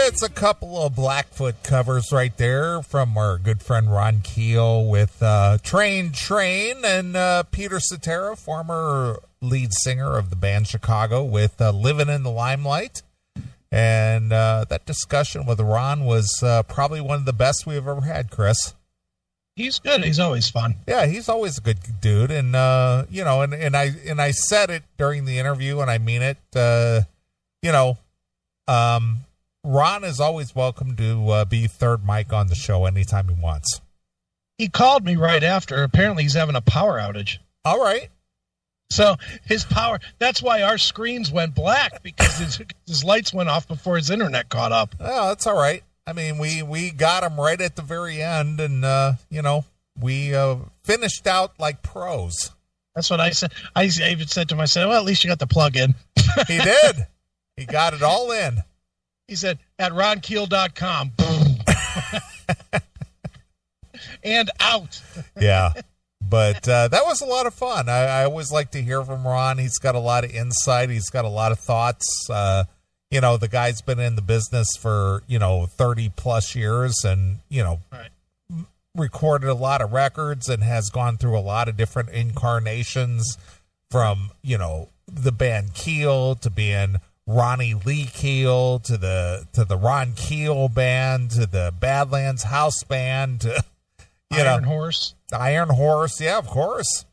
It's a couple of Blackfoot covers right there from our good friend Ron Keel with Train, and Peter Cetera, former lead singer of the band Chicago, with Living in the Limelight. And that discussion with Ron was probably one of the best we've ever had, Chris. He's good. He's always fun. Yeah, he's always a good dude. And, and I said it during the interview, and I mean it, Ron is always welcome to be third mic on the show anytime he wants. He called me right after. Apparently he's having a power outage. All right. So his power, that's why our screens went black, because his lights went off before his internet caught up. Oh, that's all right. I mean, we got him right at the very end, and, we finished out like pros. That's what I said. I even said to myself, well, at least you got the plug in. He did. He got it all in. He said, at ronkeel.com. Boom. And out. Yeah. But that was a lot of fun. I always like to hear from Ron. He's got a lot of insight. He's got a lot of thoughts. The guy's been in the business for, 30 plus years and, right. recorded a lot of records and has gone through a lot of different incarnations from, the band Keel to being Ronnie Lee Keel to the Ron Keel band to the Badlands House band to, Iron Horse. Iron Horse, yeah, of course.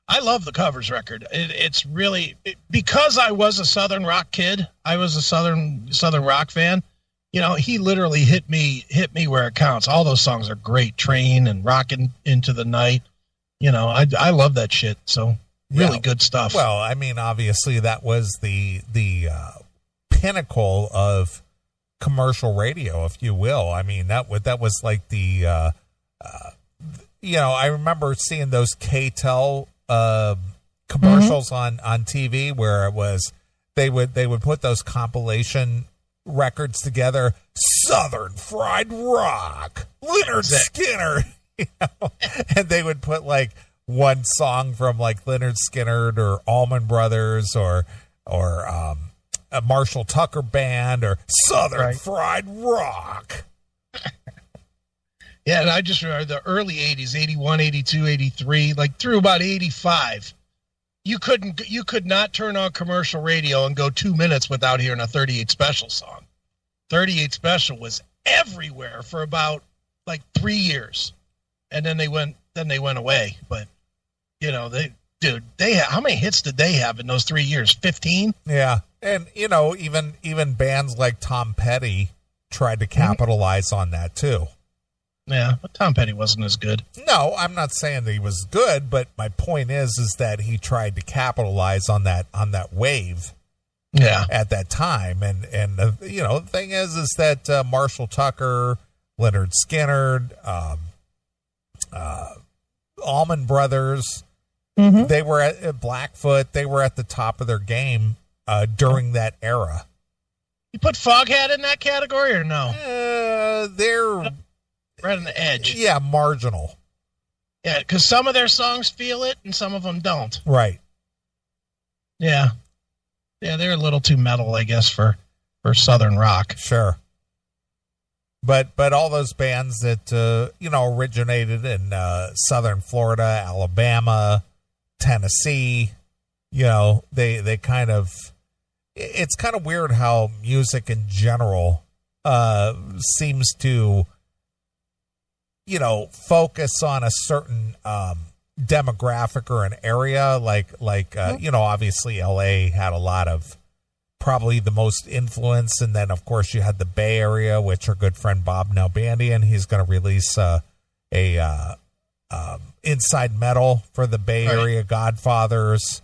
I love the covers record. It's really because I was a Southern rock kid. I was a Southern rock fan. He literally hit me where it counts. All those songs are great. Train and Rockin' Into the Night. I love that shit. So really good stuff. Well, I mean, obviously that was the pinnacle of commercial radio, if you will. I mean, that was like the I remember seeing those KTEL commercials on TV where it was they would put those compilation records together, Southern Fried Rock, Leonard Skinner, and they would put like one song from like Leonard Skinner or Allman Brothers or a Marshall Tucker Band or Southern Fried Rock. Yeah, and I just remember the early 80s, 81, 82, 83, like through about 85. You could not turn on commercial radio and go 2 minutes without hearing a 38 Special song. 38 Special was everywhere for about like 3 years. And then they went away. But how many hits did they have in those 3 years? 15? Yeah. And even bands like Tom Petty tried to capitalize on that too. Yeah, but Tom Petty wasn't as good. No, I'm not saying that he was good, but my point is that he tried to capitalize on that wave. Yeah. At that time, and the thing is that Marshall Tucker, Leonard Skinner, Allman Brothers, they were at Blackfoot. They were at the top of their game during that era. You put Foghat in that category or no? They're right on the edge. Yeah, marginal. Yeah, because some of their songs feel it and some of them don't. Right. Yeah. Yeah, they're a little too metal, I guess, for Southern rock. Sure. But all those bands that, originated in Southern Florida, Alabama, Tennessee, they kind of, it's kind of weird how music in general seems to, focus on a certain demographic or an area like obviously LA had a lot of probably the most influence, and then of course you had the Bay Area, which our good friend Bob Nalbandian, he's going to release a Inside Metal for the Bay Area Godfathers,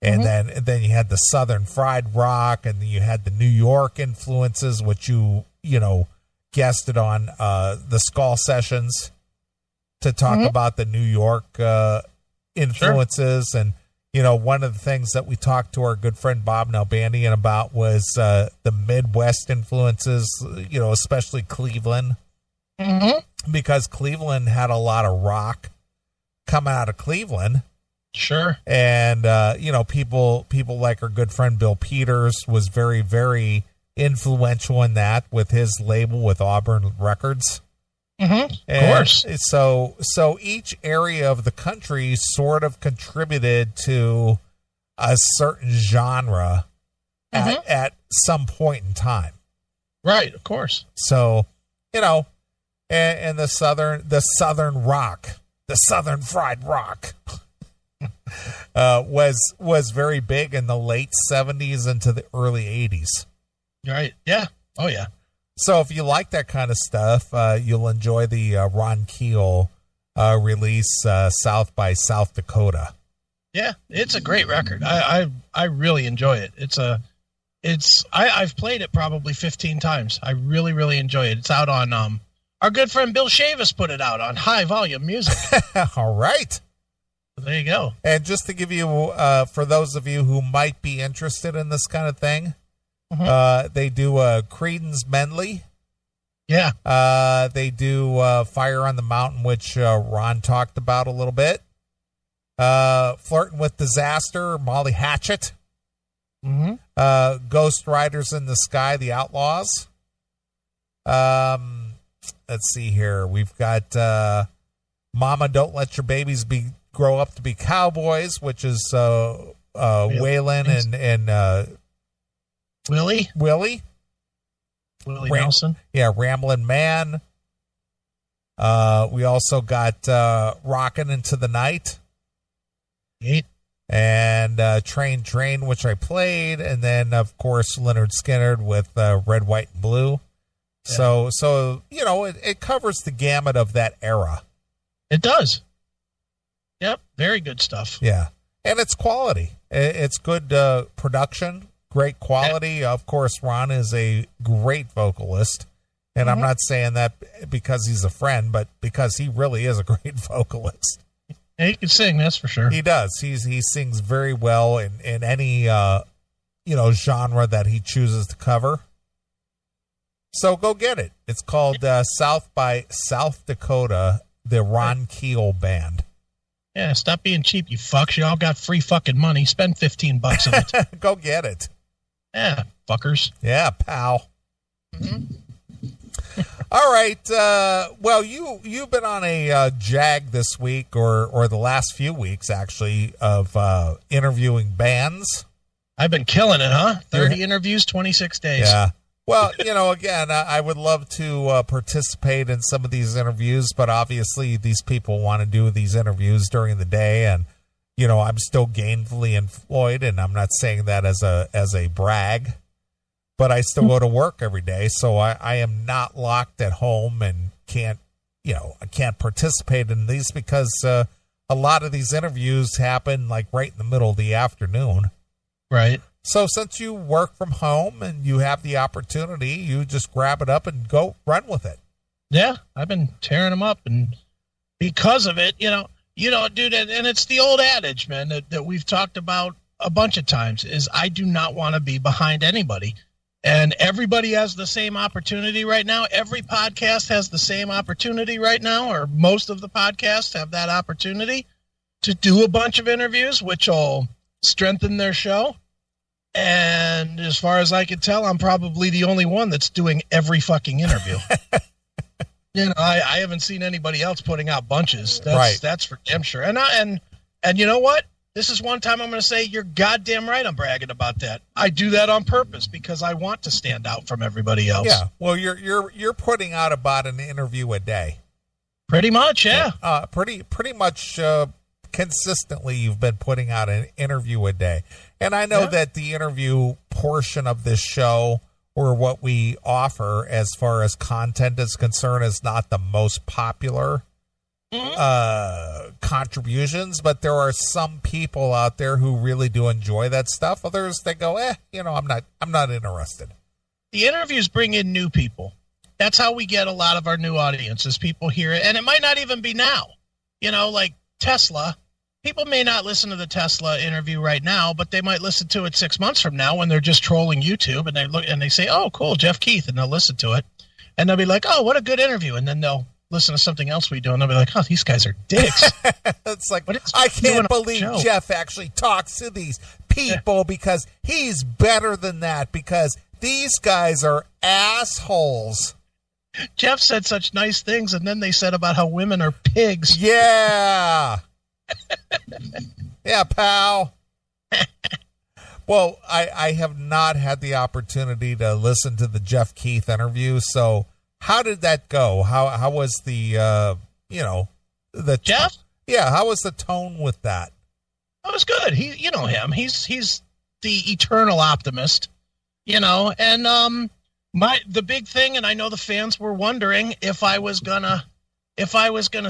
and then you had the Southern Fried Rock, and you had the New York influences, which you guested on the Skull Sessions to talk about the New York influences. Sure. And, one of the things that we talked to our good friend Bob Nalbandian about was the Midwest influences, especially Cleveland, because Cleveland had a lot of rock coming out of Cleveland. Sure. And, people like our good friend Bill Peters was very, very influential in that with his label with Auburn Records. Of course. So each area of the country sort of contributed to a certain genre at some point in time. Right, of course. So, and the Southern rock, the Southern fried rock was very big in the late 70s into the early 80s. Right. Yeah. Oh, yeah. So if you like that kind of stuff, you'll enjoy the Ron Keel release, South by South Dakota. Yeah, it's a great record. I really enjoy it. I've played it probably 15 times. I really, really enjoy it. It's out on our good friend Bill Shavis put it out on High Volume Music. All right. There you go. And just to give you, for those of you who might be interested in this kind of thing, they do Creedence Medley. Yeah. They do Fire on the Mountain, which Ron talked about a little bit. Flirting with Disaster, Molly Hatchet. Ghost Riders in the Sky, The Outlaws. Let's see here. We've got Mama Don't Let Your Babies Grow Up to Be Cowboys, which is Waylon and Willie Nelson. Yeah, Ramblin' Man. We also got Rockin' Into the Night. And Train, which I played. And then, of course, Leonard Skinner with Red, White, and Blue. Yeah. So it covers the gamut of that era. It does. Yep, very good stuff. Yeah, and it's quality. It's good production, great quality. Yeah. Of course, Ron is a great vocalist, and I'm not saying that because he's a friend, but because he really is a great vocalist. Yeah, he can sing, that's for sure. He does. He sings very well in any genre that he chooses to cover. So go get it. It's called South by South Dakota, the Ron Keel Band. Yeah, stop being cheap, you fucks. You all got free fucking money. Spend $15 of it. Go get it. Yeah, fuckers. Yeah, pal. All right. Well, you've been on a jag this week, or the last few weeks, actually, of interviewing bands. I've been killing it, huh? 30 interviews, 26 days. Yeah. Well, again, I would love to participate in some of these interviews, but obviously these people want to do these interviews during the day, and I'm still gainfully employed, and I'm not saying that as a brag, but I still go to work every day, so I am not locked at home and can't participate in these because a lot of these interviews happen like right in the middle of the afternoon. Right. So since you work from home and you have the opportunity, you just grab it up and go run with it. Yeah, I've been tearing them up, and because of it, dude, and it's the old adage, man, that we've talked about a bunch of times, is I do not want to be behind anybody. And everybody has the same opportunity right now. Every podcast has the same opportunity right now, or most of the podcasts have that opportunity to do a bunch of interviews, which will strengthen their show. And as far as I can tell, I'm probably the only one that's doing every fucking interview. I haven't seen anybody else putting out bunches. That's for damn sure. And you know what? This is one time I'm going to say you're goddamn right. I'm bragging about that. I do that on purpose because I want to stand out from everybody else. Yeah. Well, you're putting out about an interview a day. Pretty much, yeah. Pretty much consistently you've been putting out an interview a day. And I know that the interview portion of this show, or what we offer as far as content is concerned, is not the most popular contributions, but there are some people out there who really do enjoy that stuff. Others, they go, I'm not interested. The interviews bring in new people. That's how we get a lot of our new audiences. People hear it, and it might not even be now. Like Tesla. People may not listen to the Tesla interview right now, but they might listen to it 6 months from now when they're just trolling YouTube, and they look and they say, "Oh, cool, Jeff Keith," and they'll listen to it, and they'll be like, "Oh, what a good interview," and then they'll listen to something else we do, and they'll be like, "Oh, these guys are dicks." It's like, I can't believe Jeff actually talks to these people because he's better than that, because These guys are assholes. Jeff said such nice things, and then they said about how women are pigs. Yeah. Yeah, pal. Well, I have not had the opportunity to listen to the Jeff Keith interview, so how did that go? How was the, the Jeff? Yeah, how was the tone with that? That was good. You know him. He's the eternal optimist, and the big thing, and I know the fans were wondering if I was gonna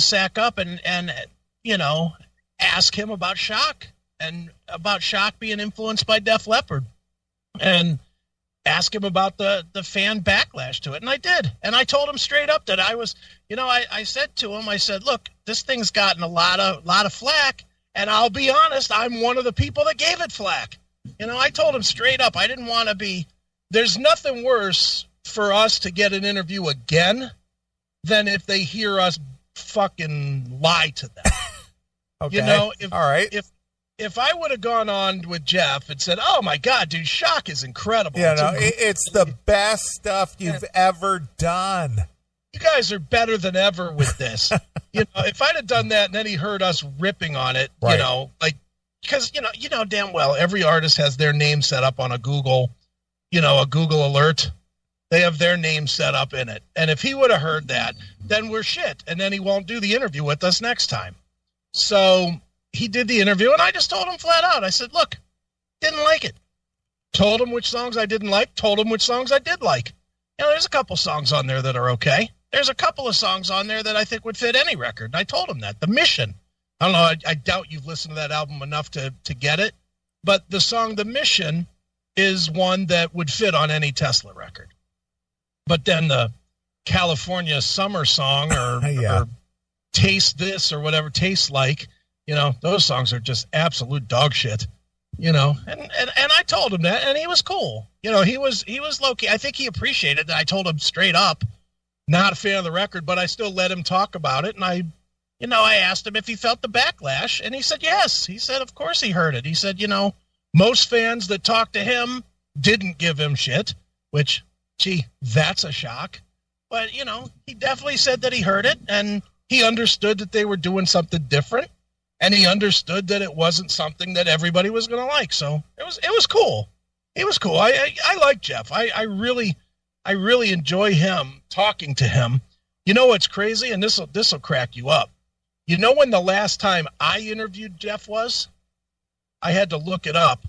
sack up and ask him about Shock and about Shock being influenced by Def Leppard, and ask him about the fan backlash to it. And I did. And I told him straight up that I was, I said to him, I said, look, this thing's gotten a lot of flack, and I'll be honest, I'm one of the people that gave it flack. I told him straight up, I didn't want to be, there's nothing worse for us to get an interview again than if they hear us fucking lie to them. Okay. All right. If I would have gone on with Jeff and said, "Oh my God, dude, Shock is incredible. It's the best stuff you've ever done. You guys are better than ever with this." If I'd have done that and then he heard us ripping on it, right. Because damn well every artist has their name set up on a Google alert. They have their name set up in it, and if he would have heard that, then we're shit, and then he won't do the interview with us next time. So he did the interview, and I just told him flat out. I said, look, didn't like it. Told him which songs I didn't like. Told him which songs I did like. There's a couple songs on there that are okay. There's a couple of songs on there that I think would fit any record. And I told him that. The Mission. I don't know. I doubt you've listened to that album enough to get it. But the song The Mission is one that would fit on any Tesla record. But then the California Summer song or Taste This or whatever, Taste Like, those songs are just absolute dog shit, and I told him that, and he was cool. He was low-key. I think he appreciated that I told him straight up, not a fan of the record, but I still let him talk about it. And I asked him if he felt the backlash, and he said yes. He said, of course he heard it. He said, most fans that talked to him didn't give him shit, which, gee, that's a shock. But, he definitely said that he heard it, and he understood that they were doing something different, and he understood that it wasn't something that everybody was going to like. So it was cool. It was cool. I like Jeff. I really enjoy him, talking to him. What's crazy, and this will crack you up. When the last time I interviewed Jeff was? I had to look it up.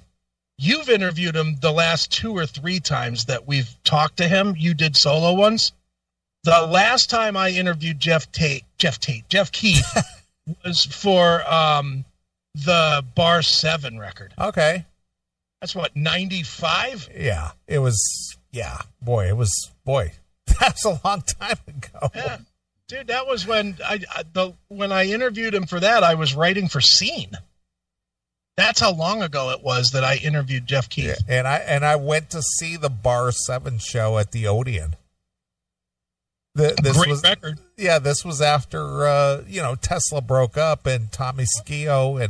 You've interviewed him the last 2 or 3 times that we've talked to him. You did solo ones. The last time I interviewed Jeff Keith was for the Bar 7 record. Okay. That's what, 95? Yeah. It was, that's a long time ago. Yeah. Dude, that was when I interviewed him for that, I was writing for Scene. That's how long ago it was that I interviewed Jeff Keith. Yeah, and I went to see the Bar 7 show at the Odeon. Great record. Yeah, this was after Tesla broke up and Tommy Skeoch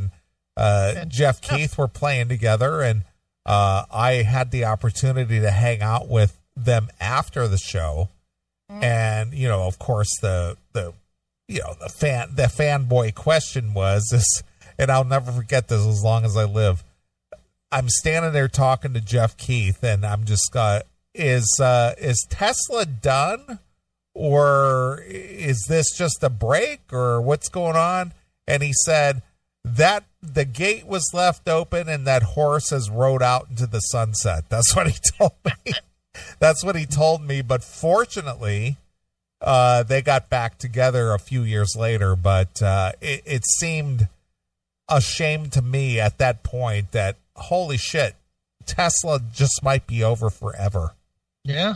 and Jeff Keith were playing together, and I had the opportunity to hang out with them after the show, and of course the fanboy question was, and I'll never forget this as long as I live. I'm standing there talking to Jeff Keith, and I'm just is Tesla done? Or is this just a break, or what's going on? And he said that the gate was left open and that horse has rode out into the sunset. That's what he told me. That's what he told me. But fortunately, they got back together a few years later. But it seemed a shame to me at that point that, holy shit, Tesla just might be over forever. Yeah.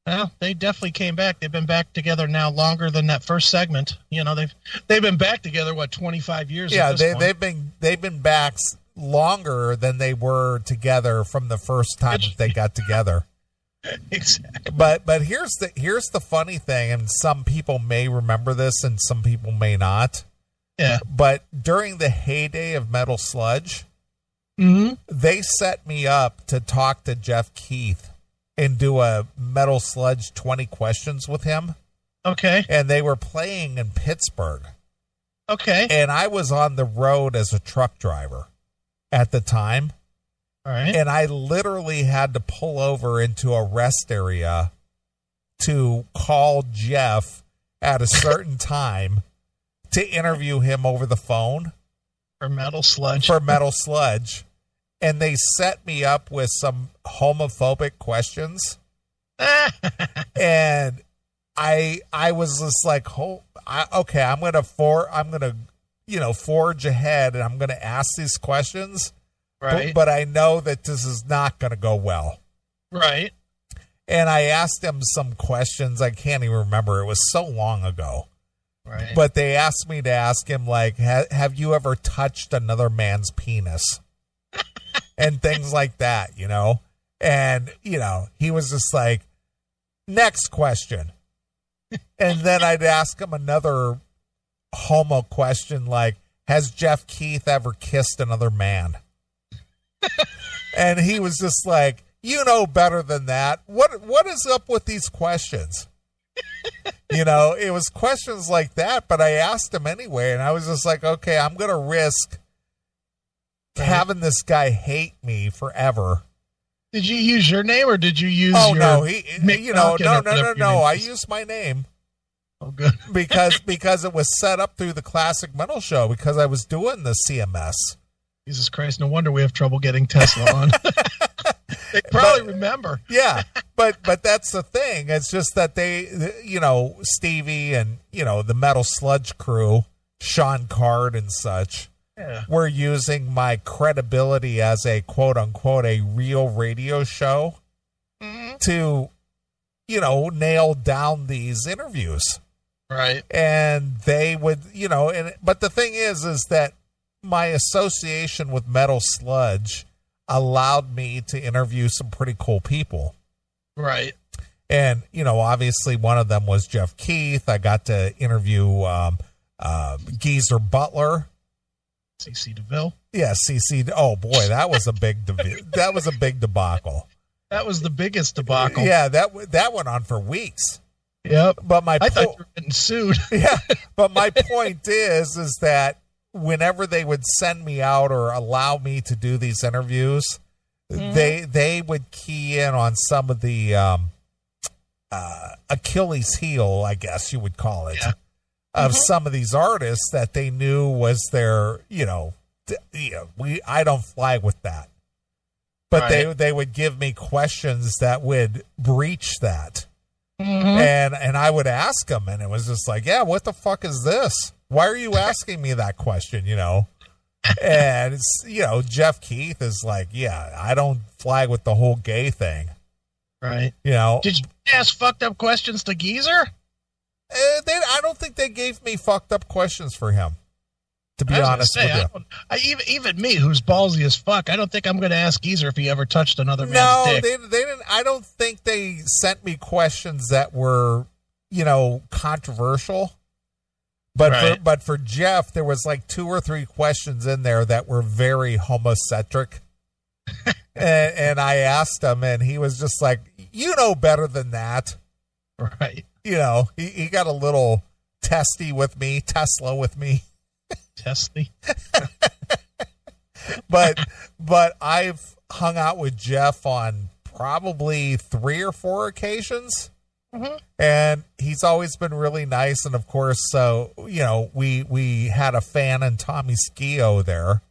Well, they definitely came back. They've been back together now longer than that first segment. They've been back together 25 years. Yeah, they've been back longer than they were together from the first time that they got together. Exactly. But here's the funny thing, and some people may remember this, and some people may not. Yeah. But during the heyday of Metal Sludge, they set me up to talk to Jeff Keith and do a Metal Sludge 20 questions with him. Okay. And they were playing in Pittsburgh. Okay. And I was on the road as a truck driver at the time. All right. And I literally had to pull over into a rest area to call Jeff at a certain time to interview him over the phone. For Metal Sludge. And they set me up with some homophobic questions. And I was just like, okay, I'm going to forge ahead and I'm going to ask these questions. Right. But I know that this is not going to go well. Right. And I asked him some questions. I can't even remember. It was so long ago. Right. But they asked me to ask him, like, have you ever touched another man's penis? And things like that, you know? And, you know, he was just like, next question. And then I'd ask him another homo question, like, has Jeff Keith ever kissed another man? And he was just like, you know better than that. What is up with these questions? You know, it was questions like that, but I asked him anyway, and I was just like, okay, I'm going to risk having this guy hate me forever. Did you use your name or did you use no, no. I I used my name. Oh, good. because it was set up through the Classic Metal Show because I was doing the CMS. Jesus Christ, no wonder we have trouble getting Tesla on. They probably remember. Yeah, but that's the thing. It's just that they, you know, Stevie and, you know, the Metal Sludge crew, Sean Card and such, were using my credibility as a quote-unquote a real radio show to, you know, nail down these interviews. Right. And they would, you know, but the thing is that my association with Metal Sludge allowed me to interview some pretty cool people. Right. And, you know, obviously one of them was Jeff Keith. I got to interview Geezer Butler. CC DeVille. Yeah, CC. Oh boy, that was a big debacle. That was the biggest debacle. Yeah, that went on for weeks. Yep. But I thought you were getting sued. Yeah. But my point is that whenever they would send me out or allow me to do these interviews, they would key in on some of the Achilles heel, I guess you would call it, of some of these artists that they knew was their, I don't fly with that. But they would give me questions that would breach that. And I would ask them, and it was just like, yeah, what the fuck is this? Why are you asking me that question, you know? And it's, you know, Jeff Keith is like, yeah, I don't fly with the whole gay thing. Right. You know? Did you ask fucked up questions to Geezer? I don't think they gave me fucked up questions for him, to be honest with you. Even me, who's ballsy as fuck, I don't think I'm going to ask Geezer if he ever touched another man's dick. No, they didn't. I don't think they sent me questions that were, you know, controversial. But for Jeff, there was like 2 or 3 questions in there that were very homocentric. and I asked him, and he was just like, you know better than that. Right. You know, he got a little Tesla with me. Testy. But I've hung out with Jeff on probably 3 or 4 occasions. And he's always been really nice. And of course, so, you know, we had a fan in Tommy Skio there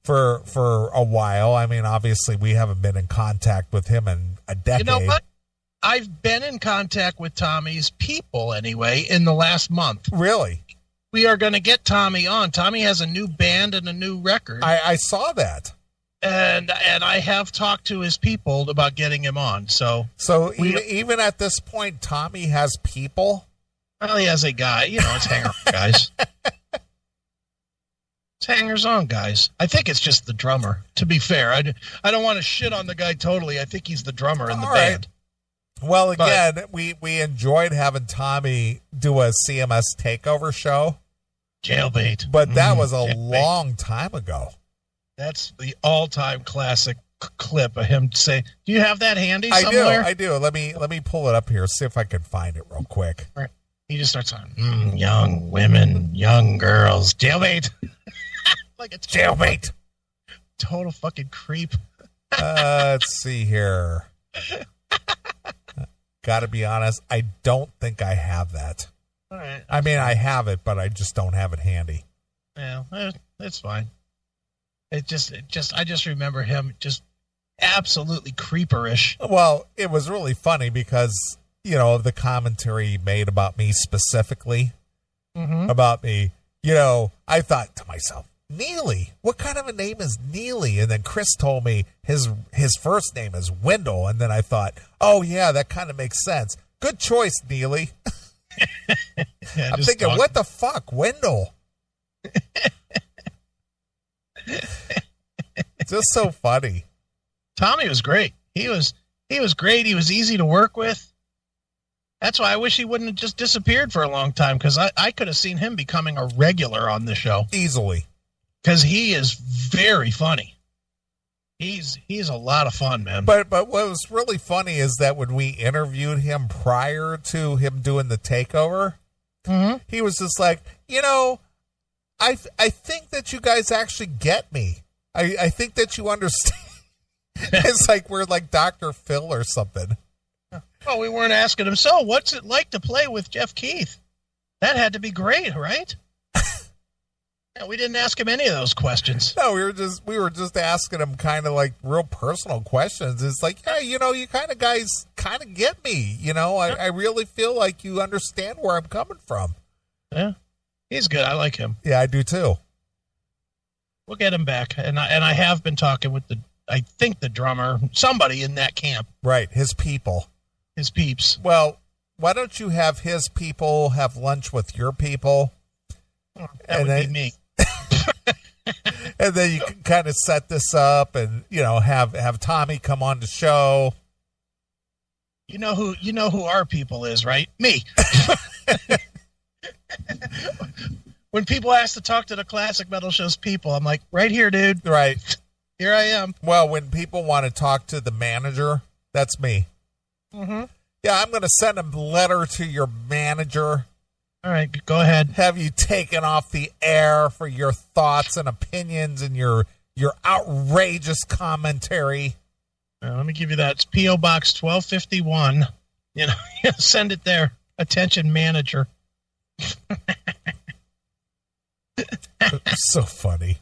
for a while. I mean, obviously we haven't been in contact with him in a decade. You know what? I've been in contact with Tommy's people anyway in the last month. Really? We are going to get Tommy on. Tommy has a new band and a new record. I saw that. And I have talked to his people about getting him on. So even at this point, Tommy has people? Well, he has a guy. You know, it's hanger-on guys. It's hangers-on guys. I think it's just the drummer, to be fair. I don't want to shit on the guy totally. I think he's the drummer in the band. Well, again, we enjoyed having Tommy do a CMS takeover show. Jailbait. But that was a long time ago. That's the all-time classic clip of him say, "Do you have that handy somewhere?" I do. Let me pull it up here. See if I can find it real quick. Right. He just starts on young women, young girls, jailbait, like a jailbait. Total fucking creep. Let's see here. Got to be honest, I don't think I have that. All right. I mean, I have it, but I just don't have it handy. Yeah, it's fine. I just remember him just absolutely creeperish. Well, it was really funny because, you know, the commentary he made about me specifically, about me, you know, I thought to myself, Neeley, what kind of a name is Neeley? And then Chris told me his first name is Wendell. And then I thought, oh, yeah, that kind of makes sense. Good choice, Neeley. Yeah, I'm thinking, what the fuck, Wendell? Just so funny. Tommy was great. He was great. He was easy to work with. That's why I wish he wouldn't have just disappeared for a long time, because I could have seen him becoming a regular on the show. Easily. Because he is very funny. He's a lot of fun, man. But what was really funny is that when we interviewed him prior to him doing the takeover, he was just like, you know, I think that you guys actually get me. I think that you understand. It's like we're like Dr. Phil or something. Well, we weren't asking him, so what's it like to play with Jeff Keith? That had to be great, right? Yeah, we didn't ask him any of those questions. No, we were just asking him kind of like real personal questions. It's like, yeah, you know, you kind of guys kind of get me. You know, I really feel like you understand where I'm coming from. Yeah, he's good. I like him. Yeah, I do too. We'll get him back, and I have been talking with I think the drummer, somebody in that camp. Right, his people. His peeps. Well, why don't you have his people have lunch with your people? That would be me. And then you can kind of set this up and, you know, have Tommy come on the show. You know who our people is, right? Me. When people ask to talk to the Classic Metal Show's people, I'm like, right here, dude. Right. Here I am. Well, when people want to talk to the manager, that's me. Yeah, I'm going to send a letter to your manager. All right, go ahead. Have you taken off the air for your thoughts and opinions and your outrageous commentary? Let me give you that. It's P.O. Box 1251. You know, send it there. Attention, manager. So funny.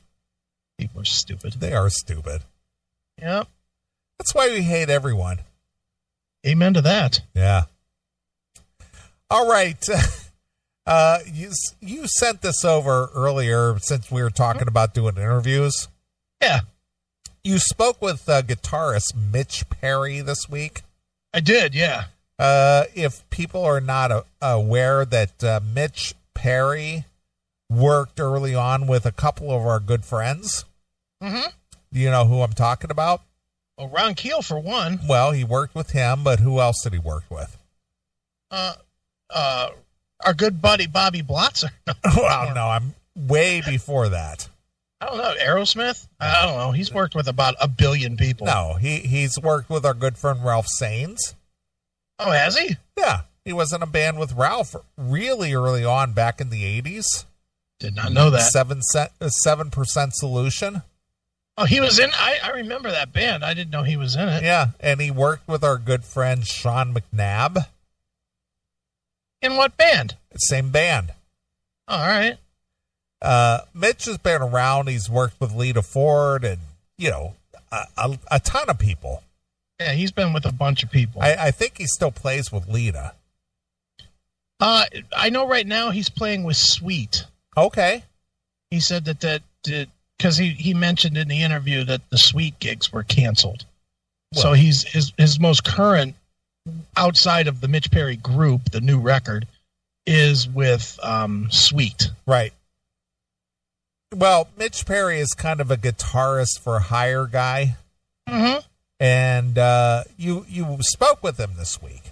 People are stupid. They are stupid. Yep. That's why we hate everyone. Amen to that. Yeah. All right. You sent this over earlier since we were talking about doing interviews. Yeah. You spoke with guitarist Mitch Perry this week. I did, yeah. If people are not aware that Mitch Perry worked early on with a couple of our good friends. Do you know who I'm talking about? Well, Ron Keel, for one. Well, he worked with him, but who else did he work with? Our good buddy Bobby Blotzer. Well, no, I'm way before that. I don't know. Aerosmith? I don't know. He's worked with about 1 billion people. No, he's worked with our good friend Ralph Saenz. Oh, has he? Yeah, he was in a band with Ralph really early on back in the 80s. Did not know that. 7% Solution. Oh, he was in. I remember that band. I didn't know he was in it. Yeah, and he worked with our good friend Sean McNabb. In what band? Same band. Oh, all right. Mitch has been around. He's worked with Lita Ford and, you know, a ton of people. Yeah, he's been with a bunch of people. I think he still plays with Lita. I know right now he's playing with Sweet. Okay. He said that because he mentioned in the interview that the Sweet gigs were canceled. Well, so he's his most current, outside of the Mitch Perry group, the new record, is with Sweet. Right. Well, Mitch Perry is kind of a guitarist for hire guy. And you spoke with him this week.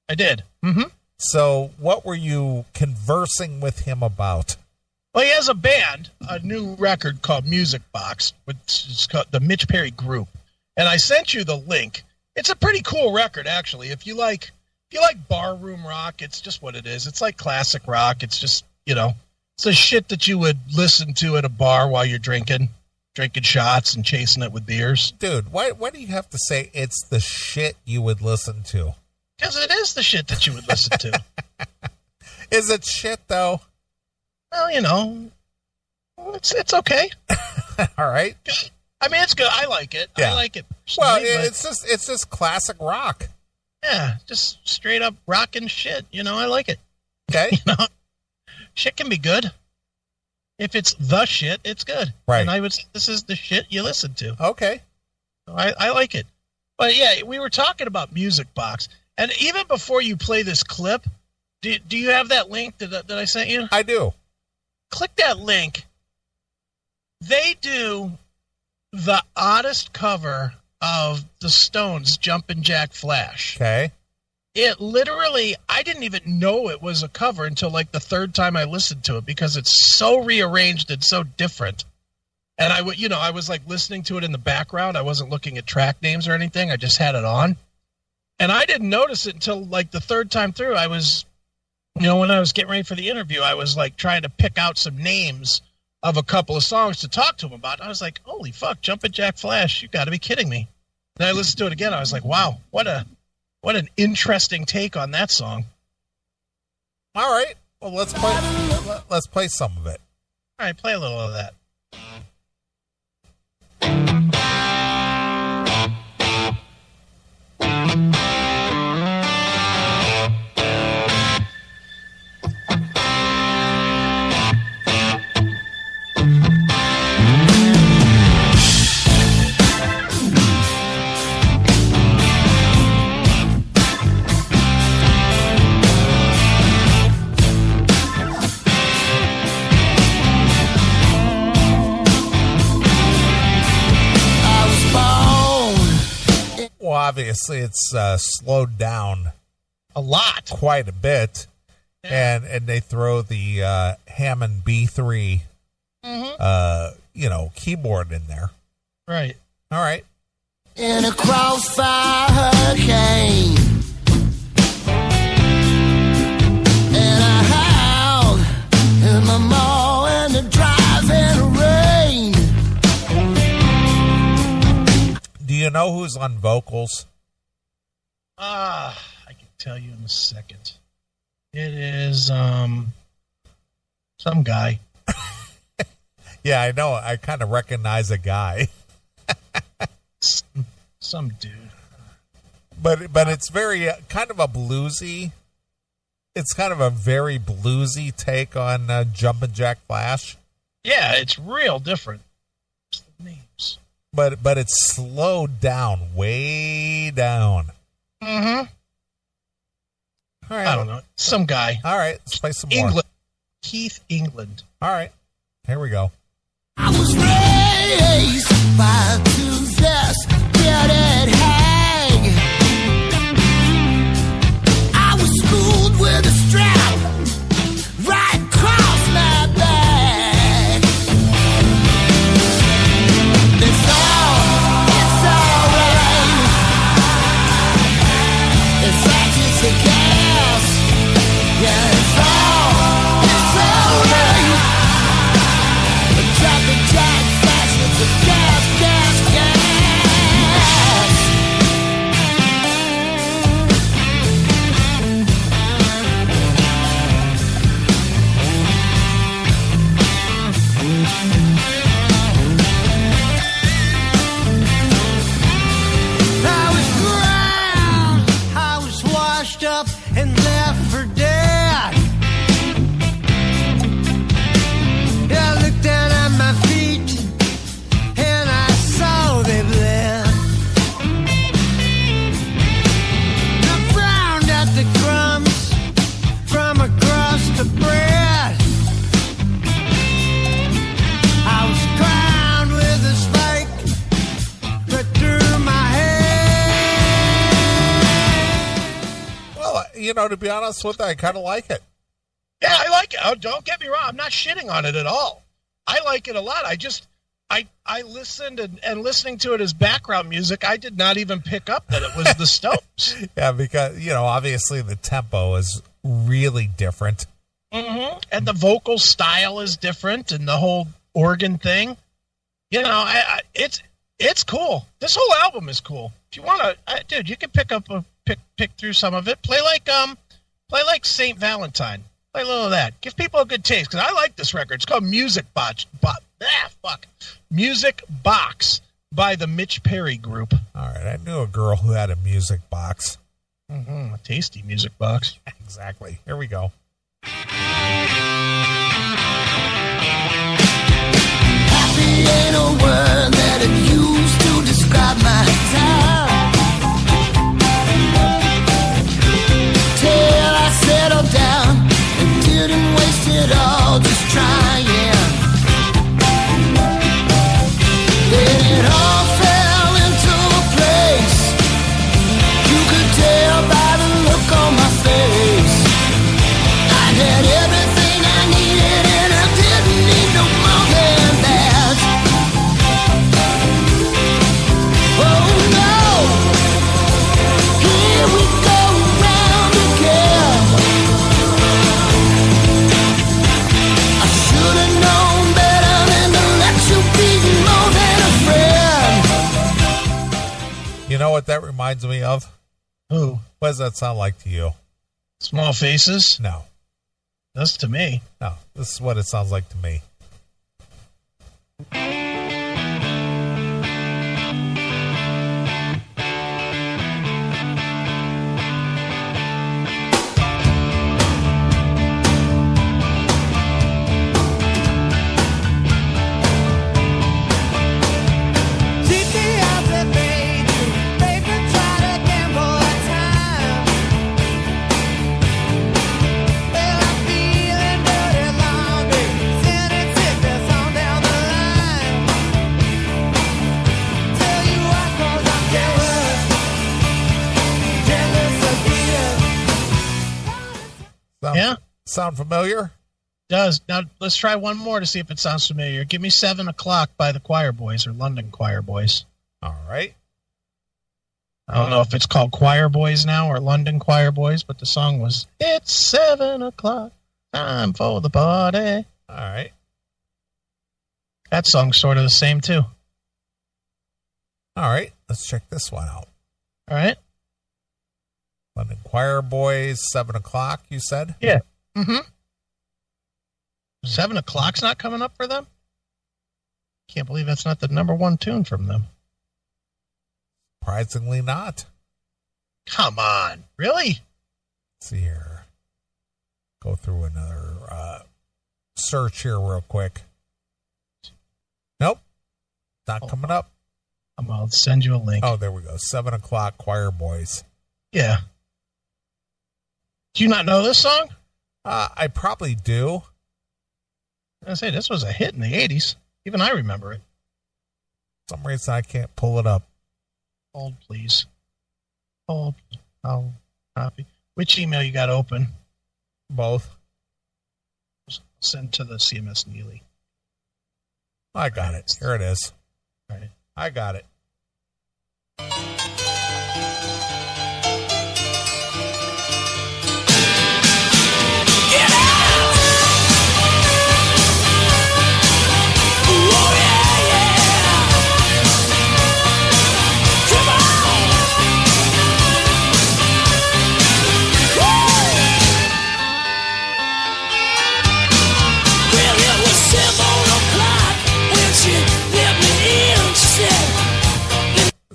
I did. So what were you conversing with him about? Well, he has a band, a new record called Music Box, which is called the Mitch Perry Group. and I sent you the link. It's a pretty cool record, actually. If you like barroom rock, it's just what it is. It's like classic rock. It's just, it's the shit that you would listen to at a bar while you're drinking shots and chasing it with beers. Dude, why do you have to say it's the shit you would listen to? Because it is the shit that you would listen to. Is it shit, though? Well, it's okay. All right. I mean, it's good. I like it. Yeah. I like it. Well, it's just classic rock. Yeah, just straight up rockin' shit. I like it. Okay. Shit can be good. If it's the shit, it's good. Right. And I would say this is the shit you listen to. Okay. So I like it. But yeah, we were talking about Music Box. And even before you play this clip, do you have that link that I sent you? I do. Click that link. They do the oddest cover of the Stones' Jumpin' Jack Flash. Okay. It literally, I didn't even know it was a cover until like the third time I listened to it because it's so rearranged and so different. And I was like listening to it in the background. I wasn't looking at track names or anything. I just had it on. And I didn't notice it until like the third time through. I was, when I was getting ready for the interview, I was like trying to pick out some names of a couple of songs to talk to him about. I was like, holy fuck, Jumpin' Jack Flash. You got to be kidding me. Then I listened to it again. I was like, wow, what an interesting take on that song. All right. Well, let's play some of it. All right, play a little of that. Well, obviously, it's slowed down a lot, quite a bit, and they throw the Hammond B3, keyboard in there. Right. All right. In a crossfire hurricane, and I howled in the mall in the driving rain. Do you know who's on vocals? I can tell you in a second. It is some guy. Yeah, I know. I kind of recognize a guy. Some dude. But it's very kind of a bluesy. It's kind of a very bluesy take on Jumpin' Jack Flash. Yeah, it's real different. What's the names? But it's slowed down, way down. Mm-hmm. All right. I don't know. Some guy. All right, let's play some England. more. Keith England. All right, here we go. I was raised by two this bearded hag. I was schooled with a strap right across my back. It's alright. It's just a gas. Yeah, it's alright. Jumpin' Jack Flash, it's a gas, gas, gas. I was drowned, I was washed up and left for dead. I looked down at my feet and I saw they bled. I frowned at the crumbs from across the bread. I was crowned with a spike right through my head. Well, to be honest with you, I kind of like it. Yeah, I like it. Oh, don't get me wrong. I'm not shitting on it at all. I like it a lot. I listened and listening to it as background music, I did not even pick up that it was the Stones. Yeah, because, obviously the tempo is really different. Mm-hmm. And the vocal style is different and the whole organ thing. It's cool. This whole album is cool. If you want to, dude, you can pick through some of it. Play like Saint Valentine. Play a little of that. Give people a good taste, because I like this record. It's called Music Box by the Mitch Perry Group. All right, I knew a girl who had a music box. Mm-hmm, a tasty music box. Exactly. Here we go. Happy ain't a word that it used to describe my time. Till I settled down and didn't waste it all just trying. Then it all fell into place. You could tell by the look on my face. I had everything I needed and I didn't need no more than that. Oh no, here we go round again. I should have known better than to let you be more than a friend. You know what that reminds me of? Who? What does that sound like to you? Small Faces? No. That's to me. No, this is what it sounds like to me. Sound familiar? Does. Now, let's try one more to see if it sounds familiar. Give me 7 O'Clock by the Choir Boys or London Choir Boys. All right. I don't know if it's called Choir Boys now or London Choir Boys, but the song was, "It's 7 o'clock, time for the party." All right. That song's sort of the same, too. All right. Let's check this one out. All right. London Choir Boys, 7 O'Clock, you said? Yeah. Mm-hmm. 7 O'Clock's not coming up for them? Can't believe that's not the number one tune from them. Surprisingly not. Come on. Really? Let's see here. Go through another search here real quick. Nope. Not coming up. I'll send you a link. Oh, there we go. 7 O'Clock Choir Boys. Yeah. Do you not know this song? I probably do. I say this was a hit in the 80s. Even I remember it. For some reason I can't pull it up. Hold, please. Hold. I'll copy. Which email you got open? Both. Send to the CMS Neeley. I got it. Here it is. All right. I got it.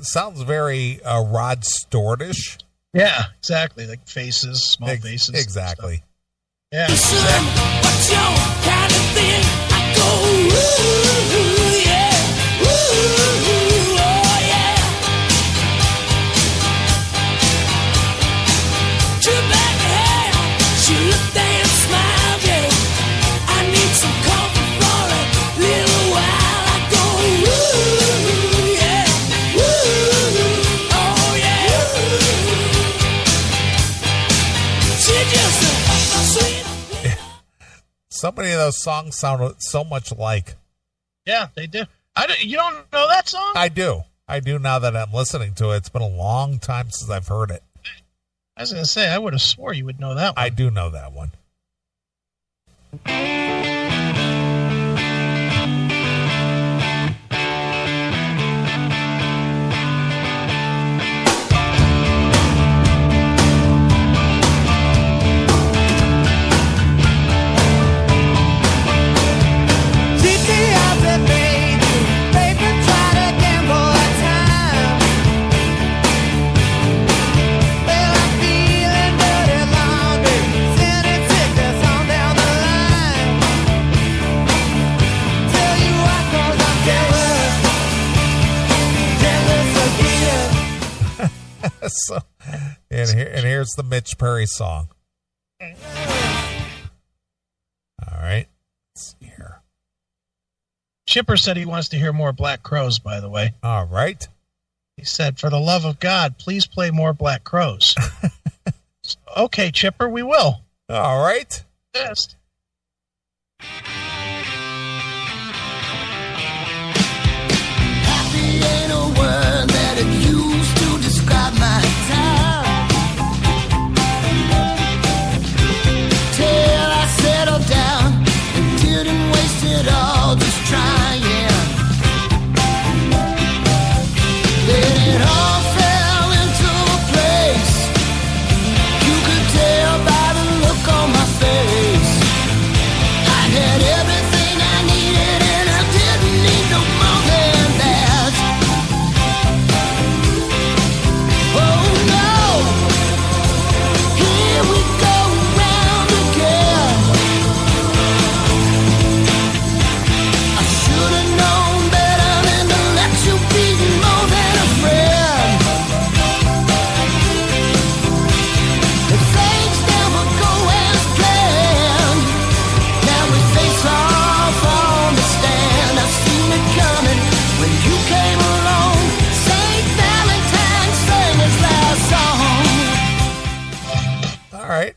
Sounds very Rod Stewartish. Yeah, exactly. Like Faces, Small Faces. Exactly. Yeah, exactly. What's your kind of thing? I go, ooh, yeah, ooh, oh, yeah. Too bad hair, she looked and smiled, yeah. I need some coffee for a little while. I go, ooh, yeah, ooh, oh, yeah. She just a sweet. So many of those songs sound so much alike. Yeah, they do. You don't know that song? I do. I do now that I'm listening to it. It's been a long time since I've heard it. I was going to say, I would have swore you would know that one. I do know that one. So, and here's the Mitch Perry song. All right. Let's see here. Chipper said he wants to hear more Black Crowes, by the way. All right. He said, for the love of God, please play more Black Crowes. Okay, Chipper, we will. All right. Best. Happy ain't a word that it used to describe my time. Till I settled down and didn't waste it all just trying. Then it all fell into place. You could tell by the look on my face. I had everything I needed and I didn't need no more than that. Oh no, here we go round again. I should have known better than to let you be more than a friend. If things never go as planned, now we face off on the stand. I've seen it coming when you came along. Saint Valentine sang his last song. All right.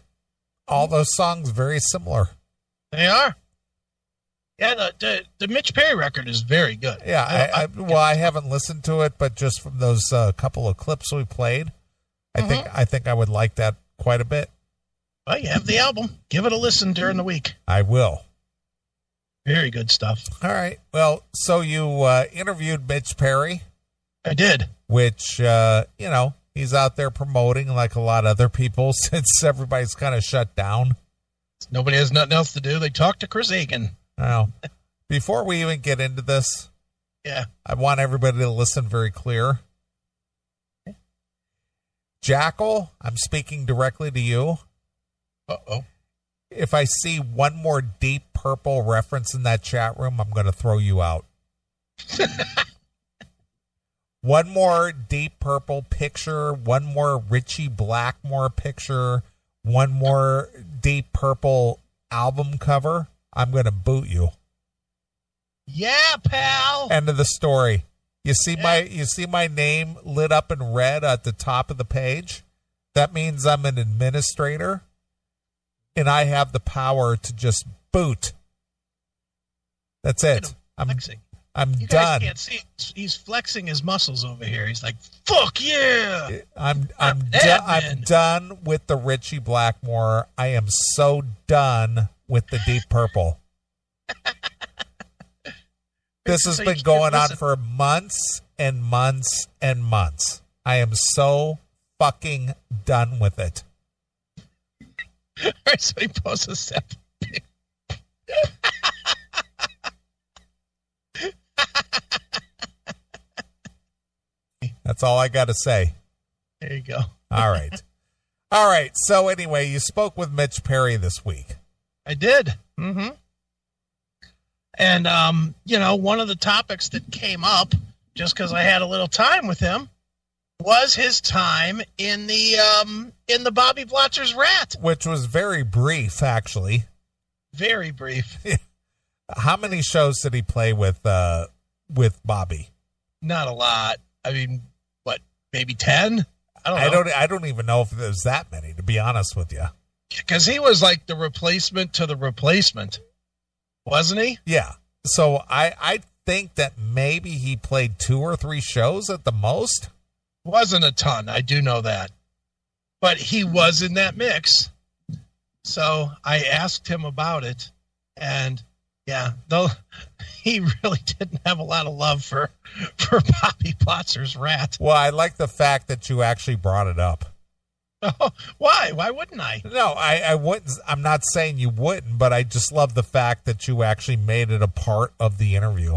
All those songs very similar. They are. Yeah, the Mitch Perry record is very good. Yeah, I haven't listened to it, but just from those couple of clips we played, I think I would like that quite a bit. Well, you have the album. Give it a listen during the week. I will. Very good stuff. All right. Well, so you interviewed Mitch Perry, I did. which he's out there promoting like a lot of other people since everybody's kind of shut down. Nobody has nothing else to do. They talk to Chris Aiken. Now, before we even get into this, Yeah. I want everybody to listen very clear. Jackal, I'm speaking directly to you. Uh-oh. If I see one more Deep Purple reference in that chat room, I'm going to throw you out. One more Deep Purple picture, one more Richie Blackmore picture, one more Deep Purple album cover, I'm going to boot you. Yeah, pal. End of the story. You see my name lit up in red at the top of the page? That means I'm an administrator and I have the power to just boot. That's it. I'm You done. guys can't see. He's flexing his muscles over here. He's like, "Fuck yeah!" I'm man. done with the Richie Blackmore. I am so done with the Deep Purple. This has been going on for months and months and months. I am so fucking done with it. All right, so he posts a step. That's all I got to say. There you go. All right. All right. So anyway, you spoke with Mitch Perry this week. I did. Mm-hmm. And, one of the topics that came up, just because I had a little time with him, was his time in the Bobby Blotzer's Ratt. Which was very brief, actually. Very brief. How many shows did he play with Bobby? Not a lot. I mean, what, maybe 10? I don't even know if there's that many, to be honest with you. Because he was like the replacement to the replacement, wasn't he? Yeah. So I think that maybe he played 2 or 3 shows at the most. Wasn't a ton, I do know that. But he was in that mix. So I asked him about it. And yeah, though he really didn't have a lot of love for Bobby Blotzer's Ratt. Well, I like the fact that you actually brought it up. Oh, why? Why wouldn't I? No, I wouldn't. I'm not saying you wouldn't, but I just love the fact that you actually made it a part of the interview.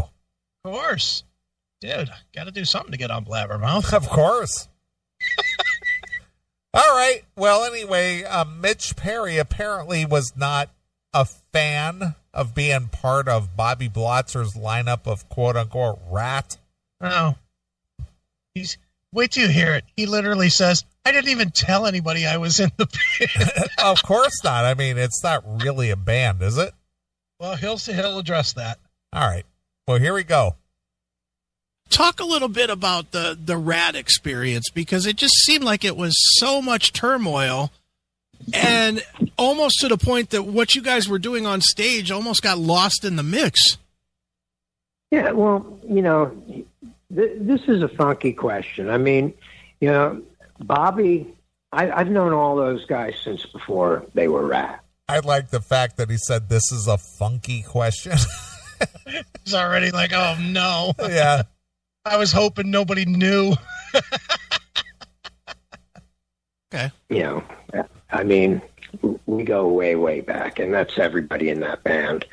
Of course. Dude, got to do something to get on Blabbermouth. Of course. All right. Well, anyway, Mitch Perry apparently was not a fan of being part of Bobby Blotzer's lineup of quote-unquote Ratt. Oh. Wait till you hear it. He literally says, I didn't even tell anybody I was in the band. Of course not. I mean, it's not really a band, is it? Well, he'll address that. All right. Well, here we go. Talk a little bit about the Ratt experience, because it just seemed like it was so much turmoil and almost to the point that what you guys were doing on stage almost got lost in the mix. Yeah, well, this is a funky question. I mean, Bobby, I've known all those guys since before they were Ratt. I like the fact that he said this is a funky question. He's already like, oh, no. Yeah. I was hoping nobody knew. Okay. I mean, we go way, way back, and that's everybody in that band.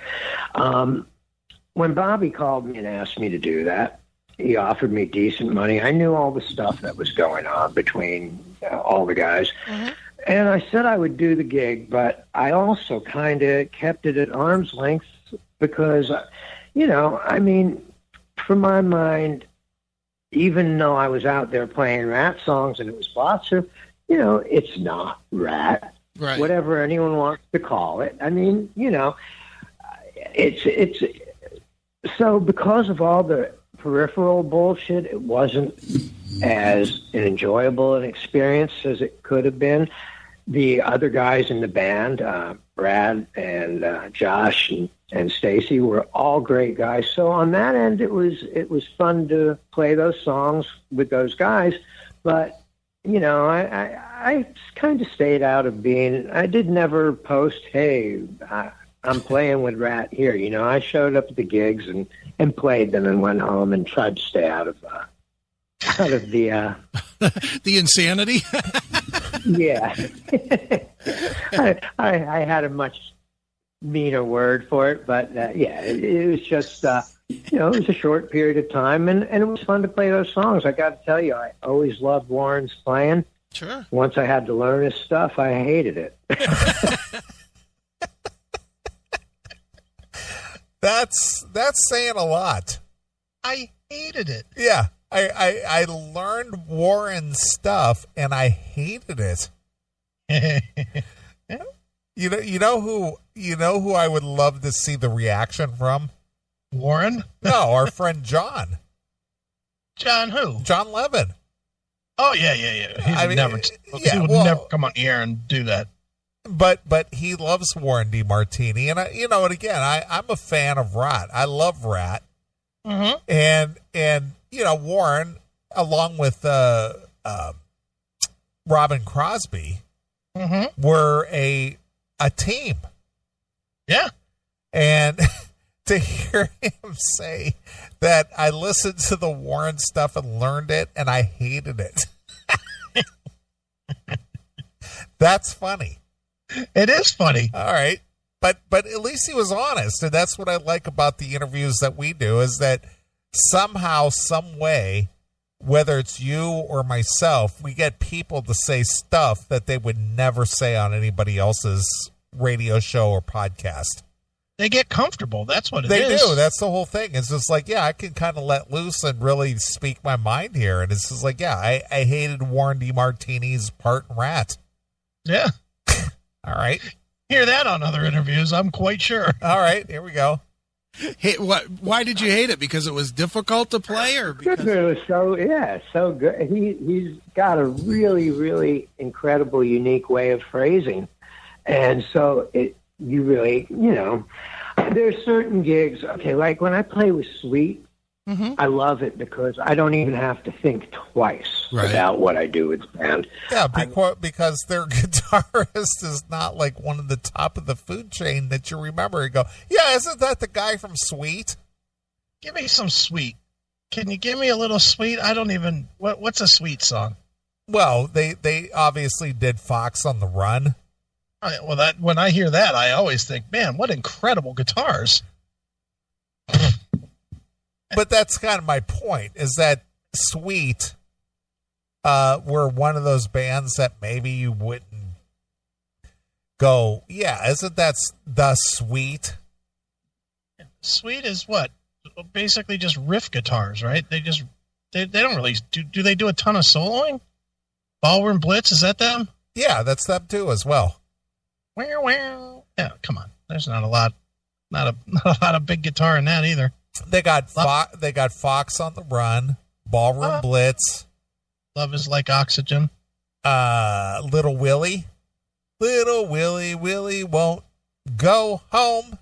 When Bobby called me and asked me to do that, he offered me decent money. I knew all the stuff that was going on between all the guys. Mm-hmm. And I said I would do the gig, but I also kind of kept it at arm's length because, I mean, from my mind, even though I was out there playing Ratt songs and it was Blotzer, it's not Ratt. Right. Whatever anyone wants to call it. I mean, it's so because of all the peripheral bullshit, it wasn't as an enjoyable an experience as it could have been. The other guys in the band, Brad and Josh and Stacy, were all great guys. So on that end, it was fun to play those songs with those guys. But I kind of stayed out of being. I did never post, hey, I'm playing with Ratt here. I showed up at the gigs and played them and went home and tried to stay out of the the insanity. Yeah. I had a much meaner word for it, but it was just it was a short period of time, and it was fun to play those songs. I got to tell you, I always loved Warren's playing. Sure. Once I had to learn his stuff, I hated it. That's saying a lot. I hated it. Yeah. I learned Warren's stuff and I hated it. You know who I would love to see the reaction from? Warren? No, our friend John. John who? John Levin. Oh yeah. He would never come on here and do that. But he loves Warren DeMartini, and and again, I'm a fan of Ratt. I love Ratt. Mm-hmm. And Warren, along with Robin Crosby, mm-hmm. were a team. Yeah. And to hear him say that I listened to the Warren stuff and learned it and I hated it. That's funny. It is funny. All right. But at least he was honest, and that's what I like about the interviews that we do, is that somehow, some way, whether it's you or myself, we get people to say stuff that they would never say on anybody else's radio show or podcast. They get comfortable. That's what it is. They do. That's the whole thing. It's just like, I can kind of let loose and really speak my mind here. And it's just like, I hated Warren DeMartini's part in Ratt. Yeah. All right. Hear that on other interviews, I'm quite sure. All right, here we go. Hey, why did you hate it? Because it was difficult to play, or because it was so good. He's got a really, really incredible, unique way of phrasing, and so you really, there's certain gigs. Okay, like when I play with Sweet, I love it because I don't even have to think twice about what I do with the band. Yeah, because their guitarist is not like one of the top of the food chain that you remember. You go, yeah, isn't that the guy from Sweet? Give me some Sweet. Can you give me a little Sweet? I don't even. What's a Sweet song? Well, they obviously did Fox on the Run. Well, when I hear that, I always think, man, what incredible guitars. But that's kind of my point, is that Sweet were one of those bands that maybe you wouldn't go, yeah, isn't that the Sweet? Sweet is what? Basically just riff guitars, right? They don't really do they do a ton of soloing? Ballroom Blitz, is that them? Yeah, that's them too as well. Yeah, come on. There's not a lot of big guitar in that either. They got Fox on the Run, Ballroom Blitz, Love Is Like Oxygen, Little Willie won't go home.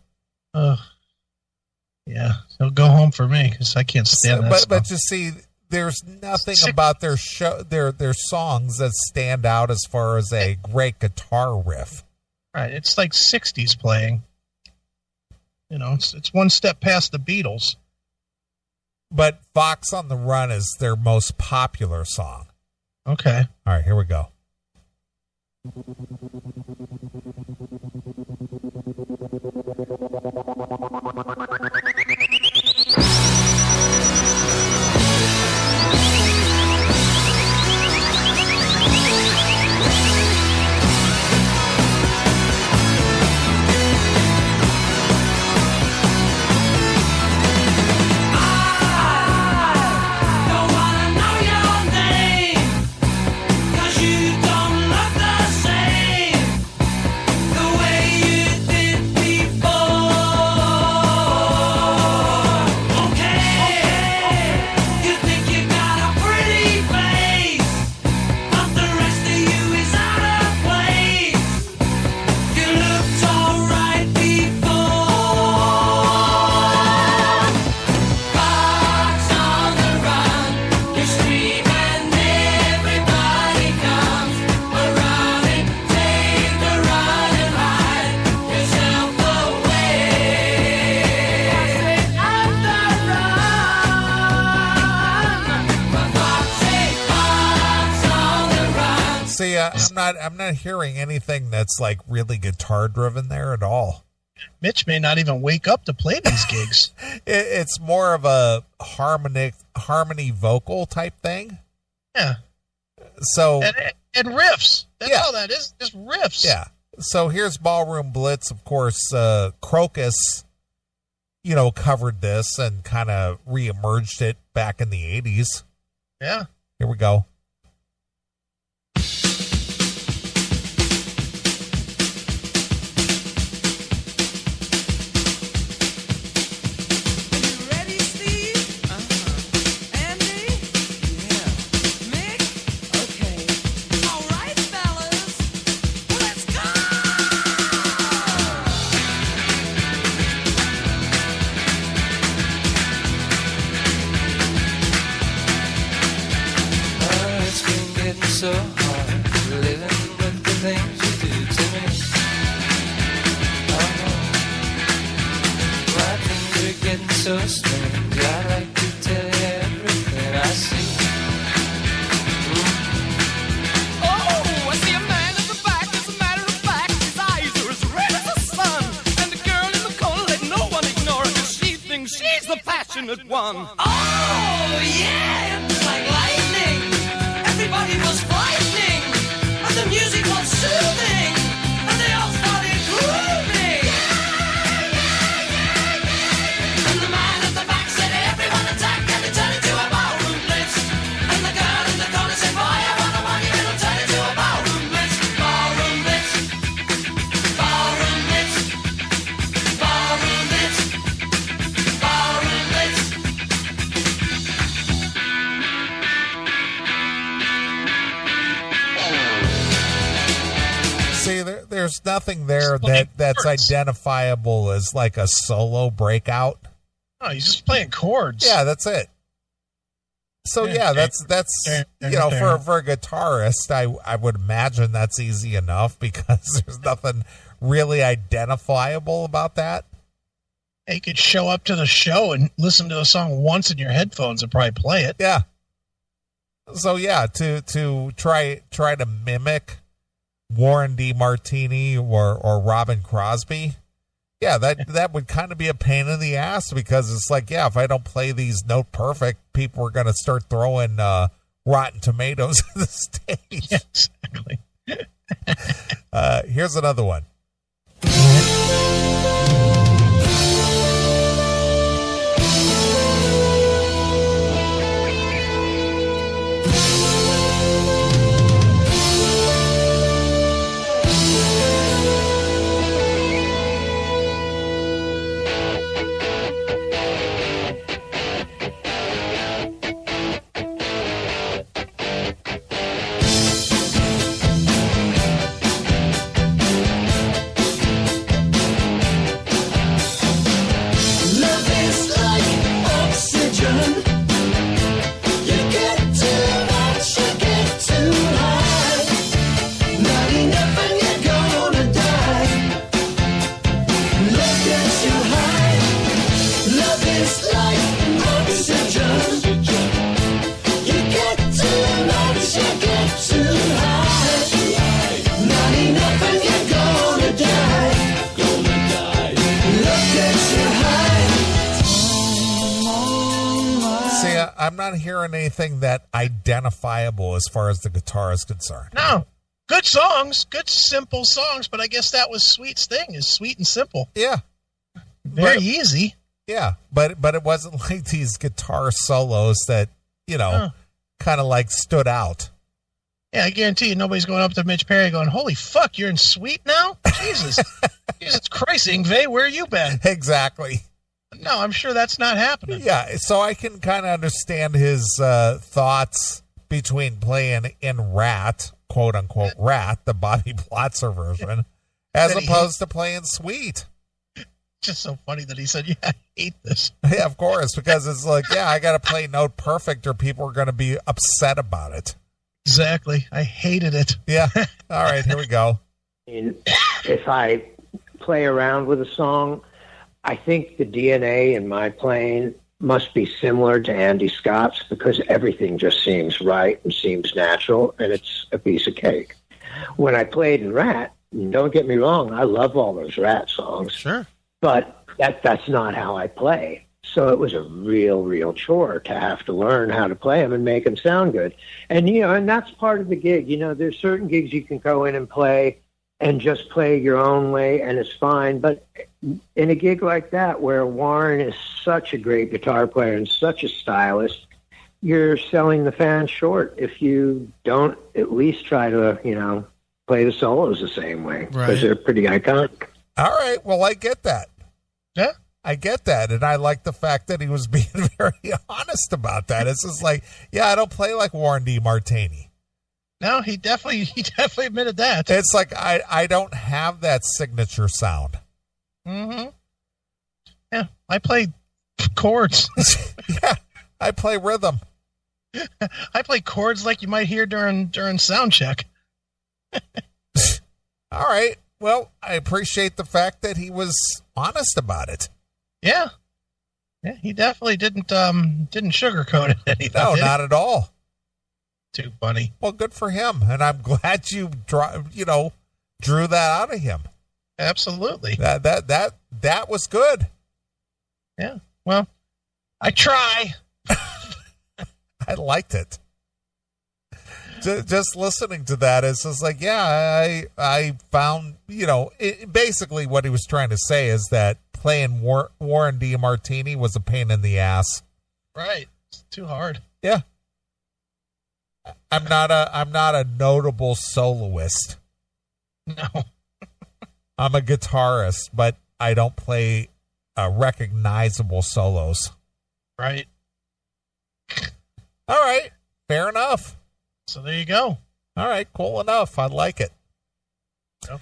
Yeah, he'll go home for me because I can't stand that. But you see, there's nothing about their songs that stand out as far as a great guitar riff. Right, it's like 60s playing. You know, it's one step past the Beatles. But Fox on the Run is their most popular song. Okay. All right, here we go. See, I'm not hearing anything that's like really guitar driven there at all. Mitch may not even wake up to play these gigs. It's more of a harmony vocal type thing. Yeah. So and riffs. That's all that is. Just riffs. Yeah. So here's Ballroom Blitz. Of course, Crocus, covered this and kind of reemerged it back in the 80s. Yeah. Here we go. So hard living with the things you do to me. My things are getting so strange. I like to tell you everything I see. Oh, I see a man at the back. As a matter of fact, his eyes are as red as the sun. And the girl in the corner, let no one ignore her, 'cause she thinks she's the passionate one. Oh, yeah, it's like lightning. Everybody was frightening, but the music was soothing, and they all started grooving. And the man at the back said, everyone attack, and they turned into a ballroom blitz. And the girl in the corner said, boy, I wonder why you it'll turn into a ballroom blitz. Ballroom blitz, ballroom blitz, ballroom blitz, ballroom blitz. See, there's nothing there that's identifiable as like a solo breakout. Oh, he's just playing chords. Yeah, that's it. So yeah, that's for a guitarist, I would imagine that's easy enough because there's nothing really identifiable about that. You could show up to the show and listen to a song once in your headphones and probably play it. Yeah. So yeah, to try to mimic Warren DeMartini or Robin Crosby, yeah, that would kind of be a pain in the ass because it's like, yeah, if I don't play these note perfect, people are going to start throwing Rotten Tomatoes on the stage. Yeah, exactly. Here's another one. I'm not hearing anything that identifiable as far as the guitar is concerned. No. Good songs, good simple songs, but I guess that was Sweet's thing, is sweet and simple. Yeah. Very easy. Yeah, but it wasn't like these guitar solos that, kind of like stood out. Yeah, I guarantee you nobody's going up to Mitch Perry going, holy fuck, you're in Sweet now? Jesus. Jesus Christ, Yngwie, where you been? Exactly. No, I'm sure that's not happening. Yeah, so I can kind of understand his thoughts between playing in Ratt, quote-unquote Ratt, the Bobby Blotzer version, as opposed to playing Sweet. Just so funny that he said, yeah, I hate this. Yeah, of course, because it's like, yeah, I got to play note perfect or people are going to be upset about it. Exactly. I hated it. Yeah. All right, here we go. If I play around with a song, I think the DNA in my playing must be similar to Andy Scott's because everything just seems right and seems natural, and it's a piece of cake. When I played in Ratt, don't get me wrong, I love all those Ratt songs. Sure. But that's not how I play. So it was a real chore to have to learn how to play them and make them sound good. And, and that's part of the gig. There's certain gigs you can go in and play and just play your own way, and it's fine. But in a gig like that, where Warren is such a great guitar player and such a stylist, you're selling the fans short if you don't at least try to, play the solos the same way, because they're pretty iconic. All right, well, I get that. Yeah. I get that, and I like the fact that he was being very honest about that. It's just like, yeah, I don't play like Warren DeMartini. No, he definitely admitted that. It's like I don't have that signature sound. Mm-hmm. Yeah, I play chords. Yeah, I play rhythm. I play chords like you might hear during sound check. All right. Well, I appreciate the fact that he was honest about it. Yeah. Yeah, he definitely didn't sugarcoat it any. No, not at all. Too funny. Well, good for him, and I'm glad you drew that out of him. Absolutely. That was good. Yeah. Well, I try. I liked it. Just listening to that, it's just like, yeah, I found, basically what he was trying to say is that playing Warren DeMartini was a pain in the ass. Right. It's too hard. Yeah. I'm not a notable soloist. No. I'm a guitarist, but I don't play recognizable solos. Right. All right. Fair enough. So there you go. All right. Cool enough. I like it. Yep.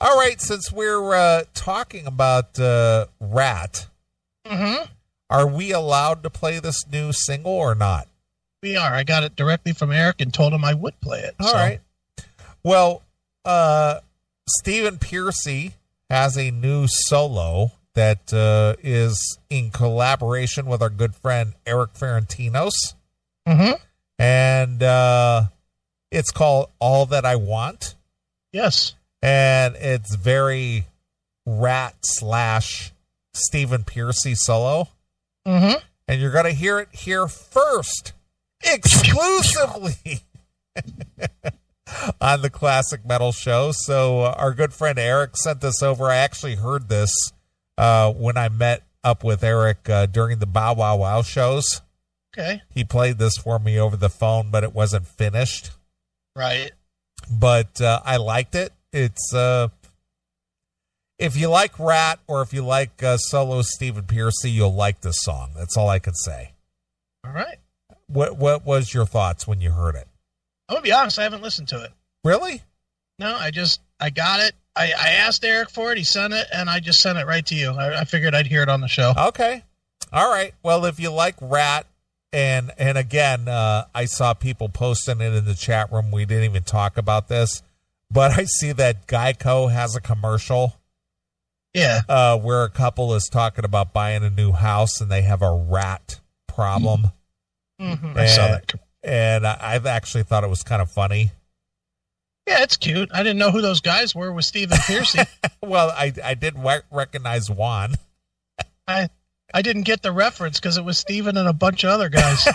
All right. Since we're talking about Ratt, mm-hmm. Are we allowed to play this new single or not? We are. I got it directly from Eric and told him I would play it. All right. Well, Stephen Piercy has a new solo that is in collaboration with our good friend Eric Ferentinos. Mm-hmm. And it's called All That I Want. Yes. And it's very Ratt / Stephen Piercy solo. Mm-hmm. And you're going to hear it here first, exclusively on the Classic Metal Show. So our good friend Eric sent this over. I actually heard this when I met up with Eric during the Bow Wow Wow shows. Okay. He played this for me over the phone, but it wasn't finished. Right. But I liked it. It's if you like Ratt or if you like solo Stephen Piercy, you'll like this song. That's all I can say. All right. What was your thoughts when you heard it? I'm going to be honest, I haven't listened to it. Really? No, I got it. I asked Eric for it. He sent it, and I just sent it right to you. I figured I'd hear it on the show. Okay. All right. Well, if you like Ratt, and again, I saw people posting it in the chat room. We didn't even talk about this, but I see that Geico has a commercial. Yeah. Where a couple is talking about buying a new house and they have a Ratt problem. Mm-hmm. I saw that. And I've actually thought it was kind of funny. Yeah, it's cute. I didn't know who those guys were with Stephen Piercy. Well, I did recognize Juan. I didn't get the reference because it was Stephen and a bunch of other guys.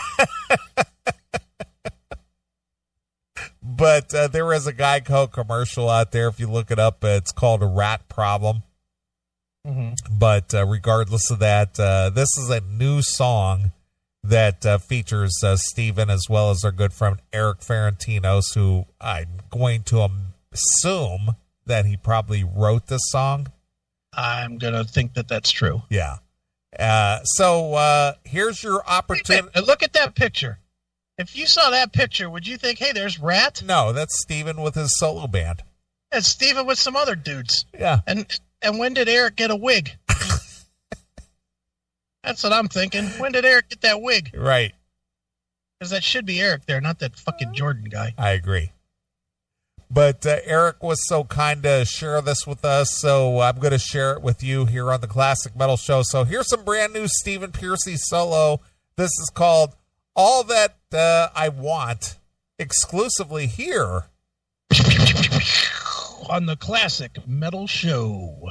But there is a Geico commercial out there. If you look it up, it's called A Ratt Problem. Mm-hmm. But regardless of that, this is a new song that features Stephen as well as our good friend Eric Ferentinos, who I'm going to assume that he probably wrote this song. I'm going to think that that's true. Yeah. So here's your opportunity. Hey, look at that picture. If you saw that picture, would you think, hey, there's Ratt? No, that's Stephen with his solo band. It's Stephen with some other dudes. Yeah. And when did Eric get a wig? That's what I'm thinking. When did Eric get that wig? Right. Because that should be Eric there, not that fucking Jordan guy. I agree. But Eric was so kind to share this with us, so I'm going to share it with you here on the Classic Metal Show. So here's some brand new Stephen Piercy solo. This is called All That I Want, exclusively here on the Classic Metal Show.